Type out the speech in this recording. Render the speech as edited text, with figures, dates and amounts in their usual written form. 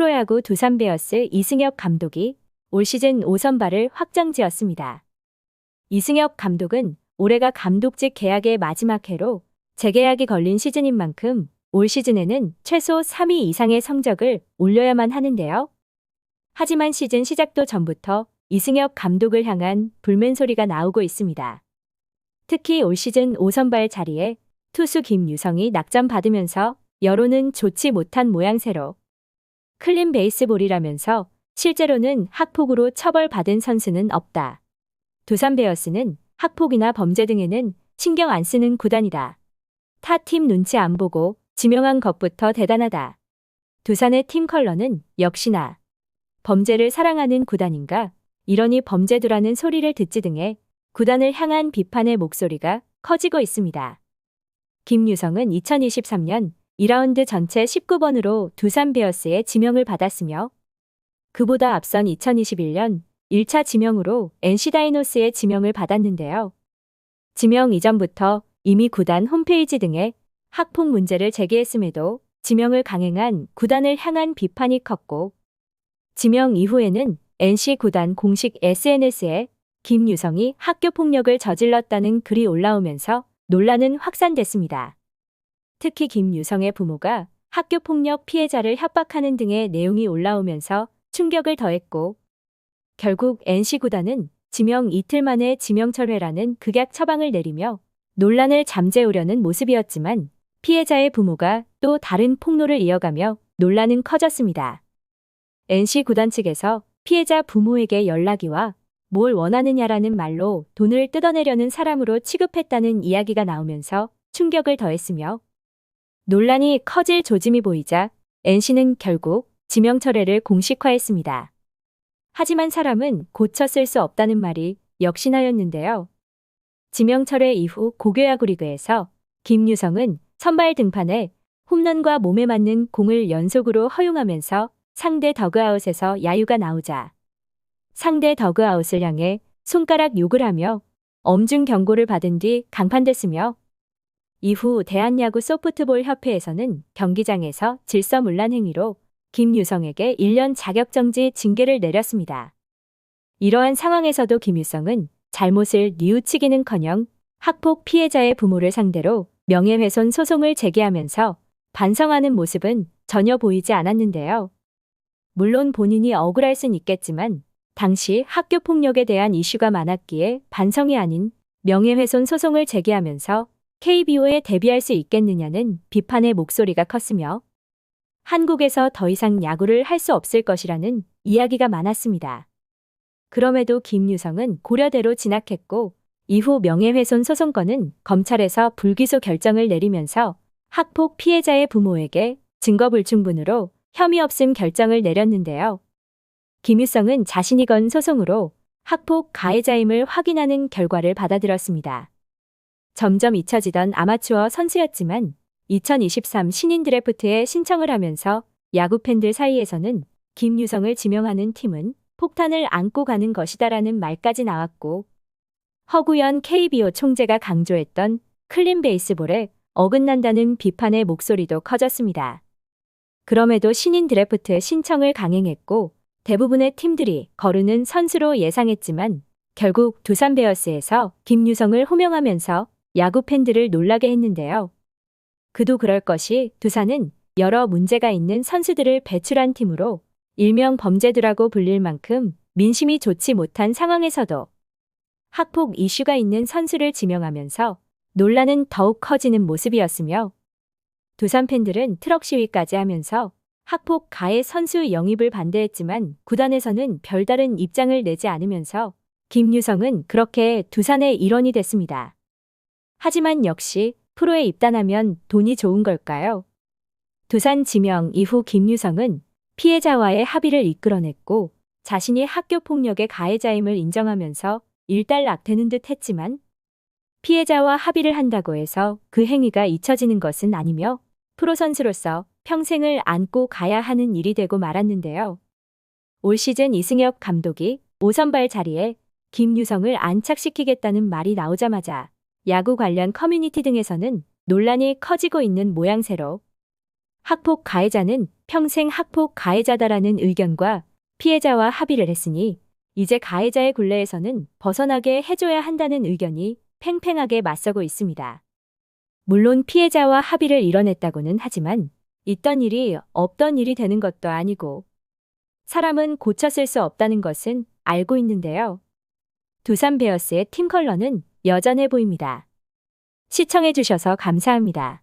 프로야구 두산 베어스 이승엽 감독이 올 시즌 5선발을 확정지었습니다. 이승엽 감독은 올해가 감독직 계약의 마지막 해로 재계약이 걸린 시즌인 만큼 올 시즌에는 최소 3위 이상의 성적을 올려야만 하는데요. 하지만 시즌 시작도 전부터 이승엽 감독을 향한 불만 소리가 나오고 있습니다. 특히 올 시즌 5선발 자리에 투수 김유성이 낙점받으면서 여론은 좋지 못한 모양새로 클린 베이스볼이라면서 실제로는 학폭으로 처벌받은 선수는 없다. 두산 베어스는 학폭이나 범죄 등에는 신경 안 쓰는 구단이다. 타 팀 눈치 안 보고 지명한 것부터 대단하다. 두산의 팀 컬러는 역시나 범죄를 사랑하는 구단인가, 이러니 범죄두라는 소리를 듣지 등의 구단을 향한 비판의 목소리가 커지고 있습니다. 김유성은 2023년 2라운드 전체 19번으로 두산 베어스에 지명을 받았으며 그보다 앞선 2021년 1차 지명으로 NC 다이노스에 지명을 받았는데요. 지명 이전부터 이미 구단 홈페이지 등에 학폭 문제를 제기했음에도 지명을 강행한 구단을 향한 비판이 컸고, 지명 이후에는 NC 구단 공식 SNS에 김유성이 학교폭력을 저질렀다는 글이 올라오면서 논란은 확산됐습니다. 특히 김유성의 부모가 학교폭력 피해자를 협박하는 등의 내용이 올라오면서 충격을 더했고, 결국 NC 구단은 지명 이틀 만에 지명 철회라는 극약 처방을 내리며 논란을 잠재우려는 모습이었지만 피해자의 부모가 또 다른 폭로를 이어가며 논란은 커졌습니다. NC 구단 측에서 피해자 부모에게 연락이 와 뭘 원하느냐라는 말로 돈을 뜯어내려는 사람으로 취급했다는 이야기가 나오면서 충격을 더했으며, 논란이 커질 조짐이 보이자 NC는 결국 지명 철회를 공식화했습니다. 하지만 사람은 고쳐 쓸 수 없다는 말이 역시나였는데요. 지명 철회 이후 고교야구 리그에서 김유성은 선발 등판에 홈런과 몸에 맞는 공을 연속으로 허용하면서 상대 더그아웃에서 야유가 나오자 상대 더그아웃을 향해 손가락 욕을 하며 엄중 경고를 받은 뒤 강판됐으며, 이후 대한야구 소프트볼 협회에서는 경기장에서 질서문란 행위로 김유성에게 1년 자격정지 징계를 내렸습니다. 이러한 상황에서도 김유성은 잘못을 뉘우치기는커녕 학폭 피해자의 부모를 상대로 명예훼손 소송을 제기하면서 반성하는 모습은 전혀 보이지 않았는데요. 물론 본인이 억울할 순 있겠지만 당시 학교폭력에 대한 이슈가 많았기에 반성이 아닌 명예훼손 소송을 제기하면서 KBO에 데뷔할 수 있겠느냐는 비판의 목소리가 컸으며, 한국에서 더 이상 야구를 할 수 없을 것이라는 이야기가 많았습니다. 그럼에도 김유성은 고려대로 진학했고, 이후 명예훼손 소송건은 검찰에서 불기소 결정을 내리면서 학폭 피해자의 부모에게 증거불충분으로 혐의 없음 결정을 내렸는데요. 김유성은 자신이 건 소송으로 학폭 가해자임을 확인하는 결과를 받아들였습니다. 점점 잊혀지던 아마추어 선수였지만 2023 신인 드래프트에 신청을 하면서 야구 팬들 사이에서는 김유성을 지명하는 팀은 폭탄을 안고 가는 것이다라는 말까지 나왔고, 허구현 KBO 총재가 강조했던 클린 베이스볼에 어긋난다는 비판의 목소리도 커졌습니다. 그럼에도 신인 드래프트 신청을 강행했고 대부분의 팀들이 거르는 선수로 예상했지만 결국 두산 베어스에서 김유성을 호명하면서 야구 팬들을 놀라게 했는데요. 그도 그럴 것이 두산은 여러 문제가 있는 선수들을 배출한 팀으로 일명 범죄두라고 불릴 만큼 민심이 좋지 못한 상황에서도 학폭 이슈가 있는 선수를 지명하면서 논란은 더욱 커지는 모습이었으며, 두산 팬들은 트럭 시위까지 하면서 학폭 가해 선수 영입을 반대했지만 구단에서는 별다른 입장을 내지 않으면서 김유성은 그렇게 두산의 일원이 됐습니다. 하지만 역시 프로에 입단하면 돈이 좋은 걸까요? 두산 지명 이후 김유성은 피해자와의 합의를 이끌어냈고 자신이 학교폭력의 가해자임을 인정하면서 일단락되는 듯 했지만, 피해자와 합의를 한다고 해서 그 행위가 잊혀지는 것은 아니며 프로 선수로서 평생을 안고 가야 하는 일이 되고 말았는데요. 올 시즌 이승엽 감독이 5선발 자리에 김유성을 안착시키겠다는 말이 나오자마자 야구 관련 커뮤니티 등에서는 논란이 커지고 있는 모양새로 학폭 가해자는 평생 학폭 가해자다라는 의견과 피해자와 합의를 했으니 이제 가해자의 굴레에서는 벗어나게 해줘야 한다는 의견이 팽팽하게 맞서고 있습니다. 물론 피해자와 합의를 이뤄냈다고는 하지만 있던 일이 없던 일이 되는 것도 아니고 사람은 고쳐 쓸 수 없다는 것은 알고 있는데요. 두산 베어스의 팀 컬러는 여전해 보입니다. 시청해주셔서 감사합니다.